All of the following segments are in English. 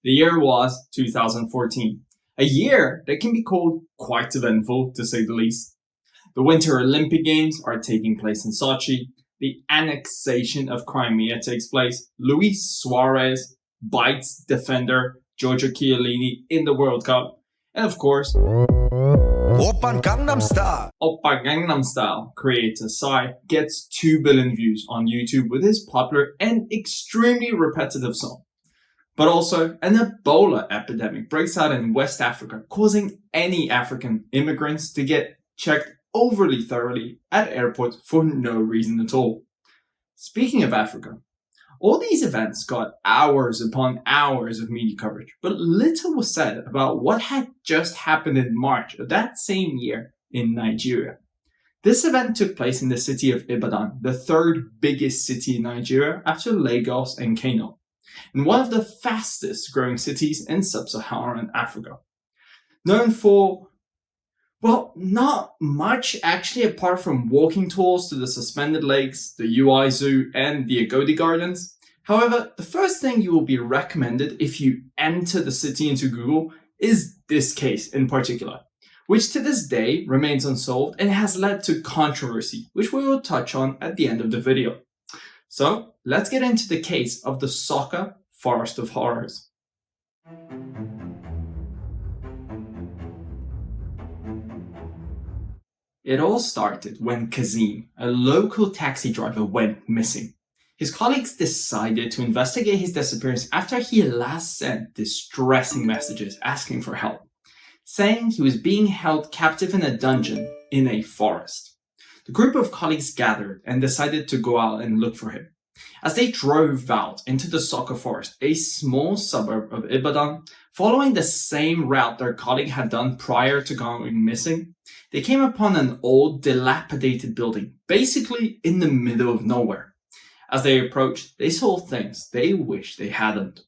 The year was 2014, a year that can be called quite eventful to say the least. The Winter Olympic Games are taking place in Sochi, the annexation of Crimea takes place, Luis Suarez bites defender Giorgio Chiellini in the World Cup, and of course, Oppa Gangnam Style creator Psy gets 2 billion views on YouTube with his popular and extremely repetitive song. But also, an Ebola epidemic breaks out in West Africa, causing any African immigrants to get checked overly thoroughly at airports for no reason at all. Speaking of Africa, all these events got hours upon hours of media coverage, but little was said about what had just happened in March of that same year in Nigeria. This event took place in the city of Ibadan, the third biggest city in Nigeria after Lagos and Kano, and one of the fastest growing cities in sub-Saharan Africa. Known for, well, not much actually apart from walking tours to the suspended lakes, the UI Zoo and the Agodi Gardens. However, the first thing you will be recommended if you enter the city into Google is this case in particular, which to this day remains unsolved and has led to controversy, which we will touch on at the end of the video. So let's get into the case of the Soka Forest of Horrors. It all started when Kazim, a local taxi driver, went missing. His colleagues decided to investigate his disappearance after he last sent distressing messages asking for help, saying he was being held captive in a dungeon in a forest. The group of colleagues gathered and decided to go out and look for him. As they drove out into the Soka Forest, a small suburb of Ibadan, following the same route their colleague had done prior to going missing, they came upon an old, dilapidated building, basically in the middle of nowhere. As they approached, they saw things they wished they hadn't.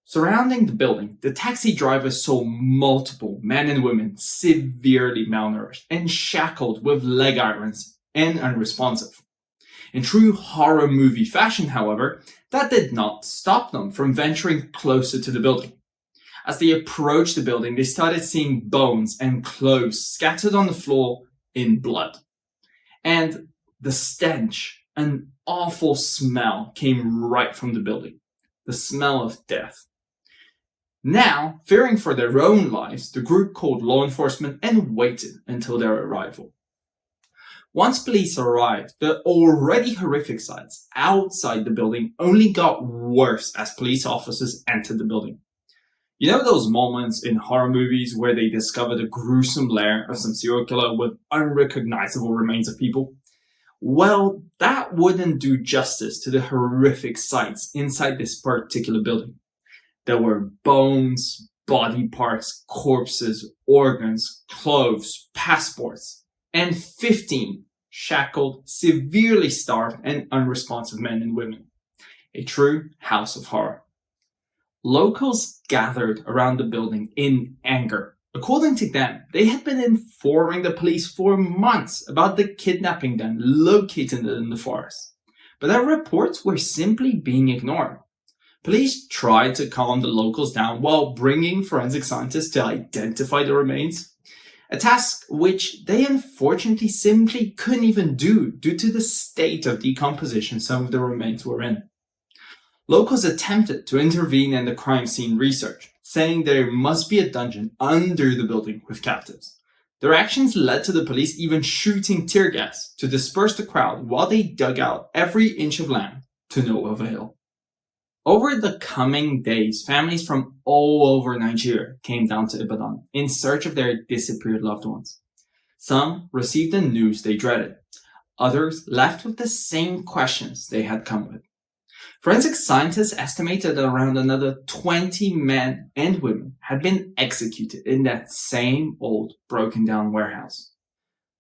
Surrounding the building, the taxi driver saw multiple men and women severely malnourished and shackled with leg irons and unresponsive. In true horror movie fashion, however, that did not stop them from venturing closer to the building. As they approached the building, they started seeing bones and clothes scattered on the floor in blood. And the stench, an awful smell, came right from the building. The smell of death. Now, fearing for their own lives, the group called law enforcement and waited until their arrival. Once police arrived, the already horrific sights outside the building only got worse as police officers entered the building. You know those moments in horror movies where they discover the gruesome lair of some serial killer with unrecognizable remains of people? Well, that wouldn't do justice to the horrific sights inside this particular building. There were bones, body parts, corpses, organs, clothes, passports, and 15 shackled, severely starved, and unresponsive men and women. A true house of horror. Locals gathered around the building in anger. According to them, they had been informing the police for months about the kidnapping den located in the forest, but their reports were simply being ignored. Police tried to calm the locals down while bringing forensic scientists to identify the remains, a task which they unfortunately simply couldn't even do due to the state of decomposition some of the remains were in. Locals attempted to intervene in the crime scene research, saying there must be a dungeon under the building with captives. Their actions led to the police even shooting tear gas to disperse the crowd while they dug out every inch of land to no avail. Over the coming days, families from all over Nigeria came down to Ibadan in search of their disappeared loved ones. Some received the news they dreaded. Others left with the same questions they had come with. Forensic scientists estimated that around another 20 men and women had been executed in that same old broken down warehouse.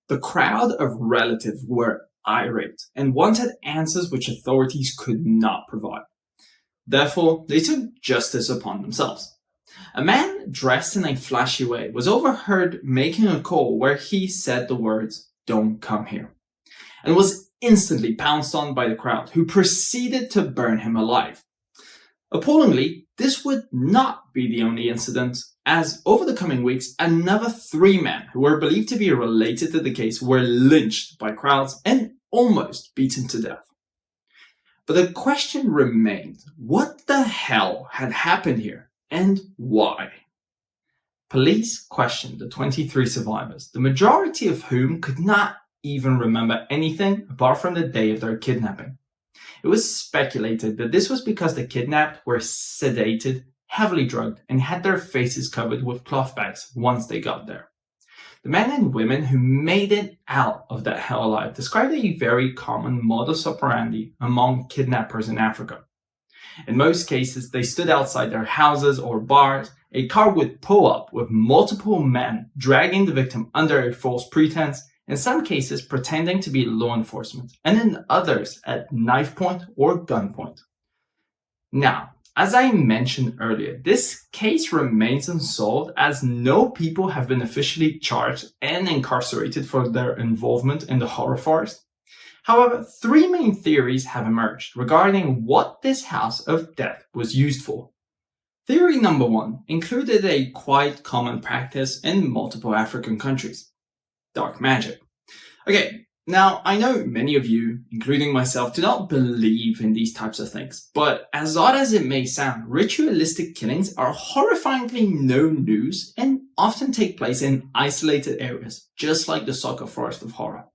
The crowd of relatives were irate and wanted answers which authorities could not provide. Therefore, they took justice upon themselves. A man dressed in a flashy way was overheard making a call where he said the words, "Don't come here," and was instantly pounced on by the crowd, who proceeded to burn him alive. Appallingly, this would not be the only incident, as over the coming weeks, another 3 men who were believed to be related to the case were lynched by crowds and almost beaten to death. But the question remained, what the hell had happened here, and why? Police questioned the 23 survivors, the majority of whom could not even remember anything apart from the day of their kidnapping. It was speculated that this was because the kidnapped were sedated, heavily drugged, and had their faces covered with cloth bags once they got there. The men and women who made it out of that hell alive described a very common modus operandi among kidnappers in Africa. In most cases, they stood outside their houses or bars. A car would pull up with multiple men dragging the victim under a false pretense, in some cases pretending to be law enforcement, and in others at knife point or gunpoint. Now, as I mentioned earlier, this case remains unsolved as no people have been officially charged and incarcerated for their involvement in the horror forest. However, 3 main theories have emerged regarding what this house of death was used for. Theory number 1 included a quite common practice in multiple African countries: dark magic. Okay, now I know many of you, including myself, do not believe in these types of things, but as odd as it may sound, ritualistic killings are horrifyingly no news and often take place in isolated areas, just like the Soka Forest of Horrors.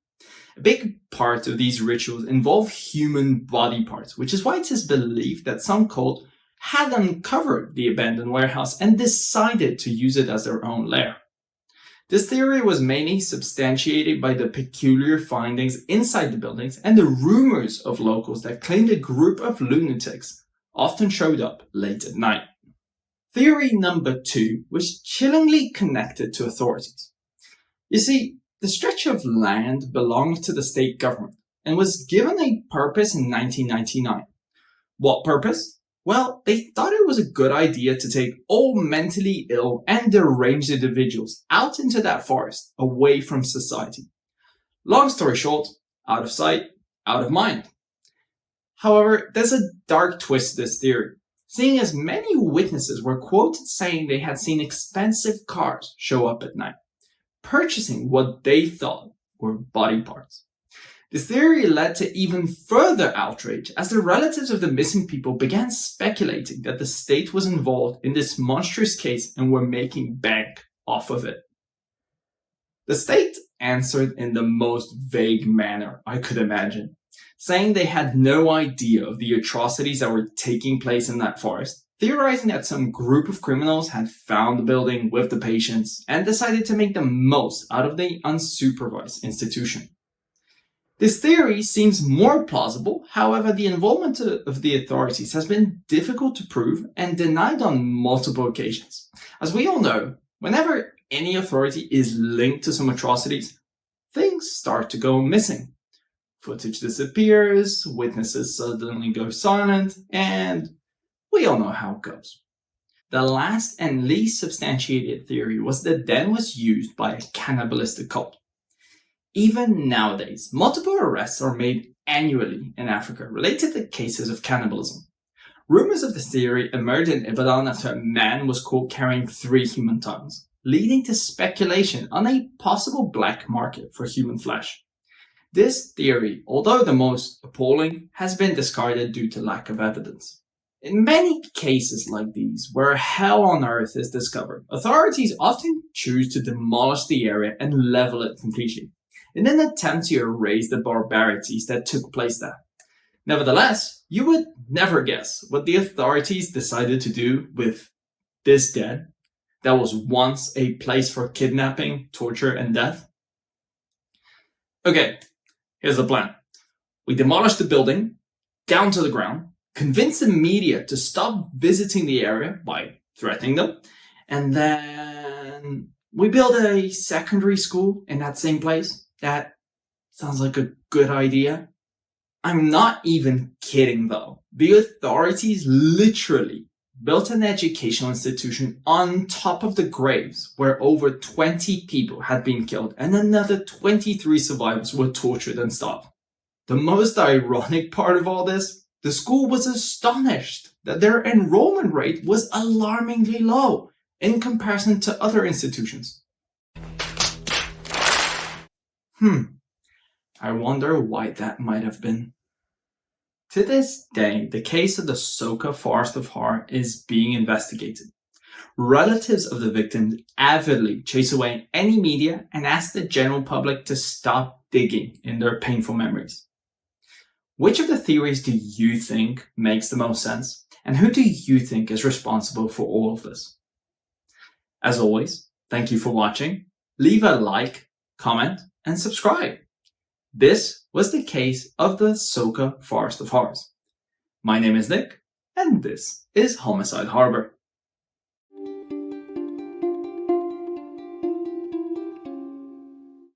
A big part of these rituals involve human body parts, which is why it is believed that some cult had uncovered the abandoned warehouse and decided to use it as their own lair. This theory was mainly substantiated by the peculiar findings inside the buildings and the rumors of locals that claimed a group of lunatics often showed up late at night. Theory number 2 was chillingly connected to authorities. You see, the stretch of land belonged to the state government and was given a purpose in 1999. What purpose? Well, they thought it was a good idea to take all mentally ill and deranged individuals out into that forest, away from society. Long story short, out of sight, out of mind. However, there's a dark twist to this theory, seeing as many witnesses were quoted saying they had seen expensive cars show up at night, purchasing what they thought were body parts. This theory led to even further outrage as the relatives of the missing people began speculating that the state was involved in this monstrous case and were making bank off of it. The state answered in the most vague manner I could imagine, saying they had no idea of the atrocities that were taking place in that forest, theorizing that some group of criminals had found the building with the patients and decided to make the most out of the unsupervised institution. This theory seems more plausible, however, the involvement of the authorities has been difficult to prove and denied on multiple occasions. As we all know, whenever any authority is linked to some atrocities, things start to go missing. Footage disappears, witnesses suddenly go silent, and we all know how it goes. The last and least substantiated theory was the den was used by a cannibalistic cult. Even nowadays, multiple arrests are made annually in Africa related to cases of cannibalism. Rumors of this theory emerged in Ibadan after a man was caught carrying 3 human tongues, leading to speculation on a possible black market for human flesh. This theory, although the most appalling, has been discarded due to lack of evidence. In many cases like these, where hell on earth is discovered, authorities often choose to demolish the area and level it completely, in an attempt to erase the barbarities that took place there. Nevertheless, you would never guess what the authorities decided to do with this den that was once a place for kidnapping, torture, and death. Okay, here's the plan. We demolish the building down to the ground, convince the media to stop visiting the area by threatening them, and then we build a secondary school in that same place. That sounds like a good idea. I'm not even kidding though. The authorities literally built an educational institution on top of the graves where over 20 people had been killed and another 23 survivors were tortured and starved. The most ironic part of all this, the school was astonished that their enrollment rate was alarmingly low in comparison to other institutions. I wonder why that might have been. To this day, the case of the Soka Forest of Horrors is being investigated. Relatives of the victims avidly chase away any media and ask the general public to stop digging in their painful memories. Which of the theories do you think makes the most sense? And who do you think is responsible for all of this? As always, thank you for watching. Leave a like, comment, and subscribe. This was the case of the Soka Forest of Horrors. My name is Nick, and this is Homicide Harbor.